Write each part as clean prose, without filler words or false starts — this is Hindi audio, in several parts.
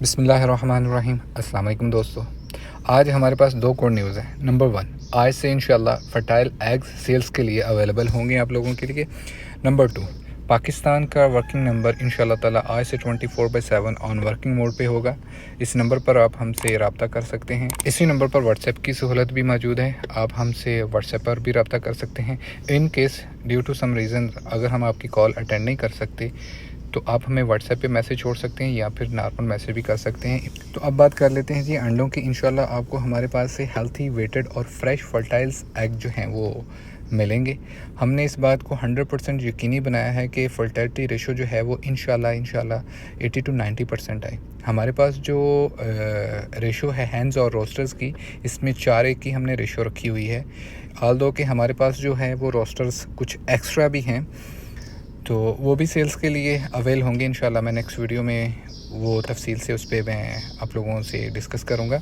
बिस्मिल्लाहिर्रहमानिर्रहीम। अस्सलाम वालेकुम दोस्तों, आज हमारे पास दो गुड न्यूज़ हैं। नंबर 1, आज से इंशाल्लाह फर्टाइल एग्स सेल्स के लिए अवेलेबल होंगे आप लोगों के लिए। नंबर 2, पाकिस्तान का वर्किंग नंबर इंशाल्लाह ताला आज से 24/7 ऑन वर्किंग मोड पे होगा। इस नंबर पर आप हमसे रब्ता कर सकते हैं। इसी नंबर पर व्हाट्सएप की सहूलत भी मौजूद है, आप हमसे व्हाट्सएप पर भी रब्ता कर सकते हैं। In case due to some reason अगर हम आपकी कॉल अटेंड नहीं कर सकते तो आप हमें व्हाट्सएप पे मैसेज छोड़ सकते हैं या फिर नॉर्मल मैसेज भी कर सकते हैं। तो अब बात कर लेते हैं जी अंडों की। इंशाल्लाह आपको हमारे पास से हेल्थी, वेटेड और फ्रेश फर्टाइल्स एग जो हैं वो मिलेंगे। हमने इस बात को 100% यकीनी बनाया है कि फर्टिलिटी रेशो जो है वो इंशाल्लाह 80 to 90% आए। हमारे पास जो रेशो है हैंड्स और रोस्टर्स की, इसमें 4:1 की हमने रेशो रखी हुई है। ऑल्दो कि हमारे पास जो है वो रोस्टर्स कुछ एक्स्ट्रा भी हैं, तो वो भी सेल्स के लिए अवेल होंगे इंशाल्लाह। मैं नेक्स्ट वीडियो में वो तफसील से उस पर मैं आप लोगों से डिस्कस करूँगा।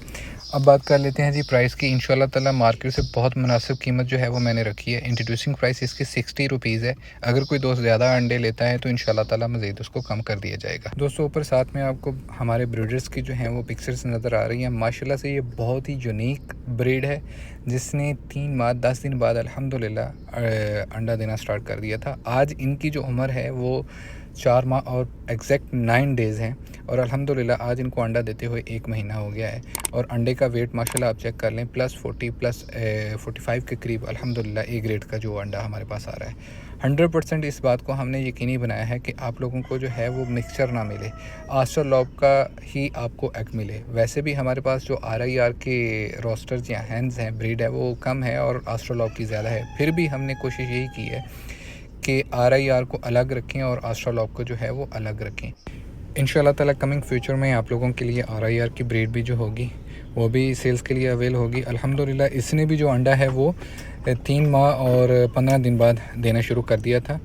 अब बात कर लेते हैं जी प्राइस की। इंशाल्लाह ताला मार्केट से बहुत मुनासिब कीमत जो है वो मैंने रखी है। इंट्रोड्यूसिंग प्राइस इसकी 60 रुपीज़ है। अगर कोई दोस्त ज़्यादा अंडे लेता है तो इंशाल्लाह ताला मज़ीद उसको कम कर दिया जाएगा। दोस्तों ऊपर साथ में आपको हमारे ब्रीडर्स की जो हैं वो पिक्चर्स नज़र आ रही हैं। माशाल्लाह से ये बहुत ही यूनिक ब्रीड है जिसने 3 माह 10 दिन बाद अल्हम्दुलिल्लाह अंडा देना स्टार्ट कर दिया था। आज इनकी जो उम्र है वो 4 माह और एग्जैक्ट 9 डेज़ हैं और अल्हम्दुलिल्लाह आज इनको अंडा देते हुए 1 महीना हो गया है। और अंडे का वेट माशाल्लाह आप चेक कर लें +40 +45 के करीब अल्हम्दुलिल्लाह A ग्रेड का जो अंडा हमारे पास आ रहा है। 100% इस बात को हमने यकीनी बनाया है कि आप लोगों को जो है वो मिक्सचर ना मिले, ऑस्ट्रलॉप का ही आपको एग मिले। वैसे भी हमारे पास जो RIR के रोस्टर्स या हैंड्स हैं, ब्रीड है वो कम है और ऑस्ट्रलॉप की ज़्यादा है। फिर भी हमने कोशिश यही की है कि RIR को अलग रखें और ऑस्ट्रलॉप को जो है वो अलग रखें। इंशाल्लाह ताला कमिंग फ्यूचर में आप लोगों के लिए RIR की ब्रीड भी जो होगी वो भी सेल्स के लिए अवेल होगी। अल्हम्दुलिल्लाह इसने भी जो अंडा है वो 3 माह और 15 दिन बाद देना शुरू कर दिया था।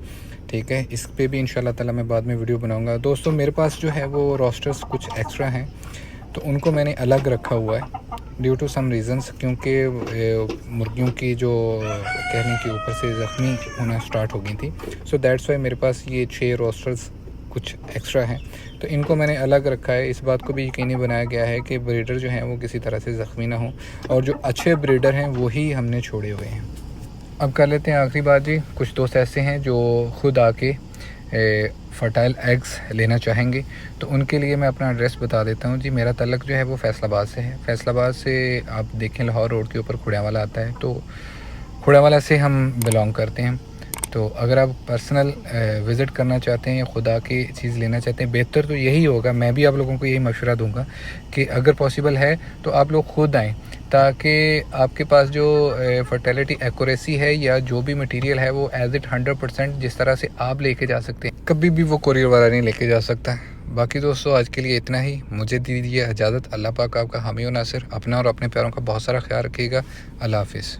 ठीक है, इस पे भी इंशाल्लाह ताला मैं बाद में वीडियो बनाऊंगा। दोस्तों मेरे पास जो है वो रोस्टर्स कुछ एक्स्ट्रा हैं तो उनको मैंने अलग रखा हुआ है ड्यू टू सम रीज़न्स, क्योंकि मुर्गियों की जो कहने के ऊपर से ज़ख्मी होना स्टार्ट हो गई थी। सो दैट्स वाई मेरे पास ये 6 रोस्टर्स कुछ एक्स्ट्रा हैं तो इनको मैंने अलग रखा है। इस बात को भी यकीनी बनाया गया है कि ब्रीडर जो हैं वो किसी तरह से ज़ख्मी ना हो और जो अच्छे ब्रीडर हैं वही हमने छोड़े हुए हैं। अब कर लेते हैं आखिरी बात जी। कुछ दोस्त ऐसे हैं जो ख़ुद आके फर्टाइल एग्स लेना चाहेंगे तो उनके लिए मैं अपना एड्रेस बता देता हूँ जी। मेरा तल्लक जो है वो फैसलाबाद से है। फैसलाबाद से आप देखें लाहौर रोड के ऊपर खुड़ियावाला आता है, तो खुड़ियावाला से हम बिलोंग करते हैं। तो अगर आप पर्सनल विज़िट करना चाहते हैं या खुदा की चीज़ लेना चाहते हैं, बेहतर तो यही होगा, मैं भी आप लोगों को यही मशवरा दूंगा कि अगर पॉसिबल है तो आप लोग खुद आएँ, ताकि आपके पास जो फर्टिलिटी एक्यूरेसी है या जो भी मटेरियल है वो एज इट 100% जिस तरह से आप लेके जा सकते हैं, कभी भी वो कोरियर वाला नहीं लेके जा सकता। बाकी दोस्तों आज के लिए इतना ही, मुझे दीजिए इजाज़त। अल्लाह पाक आपका हामी और नासिर। अपना और अपने प्यारों का बहुत सारा ख्याल रखिएगा। अल्लाह हाफिज़।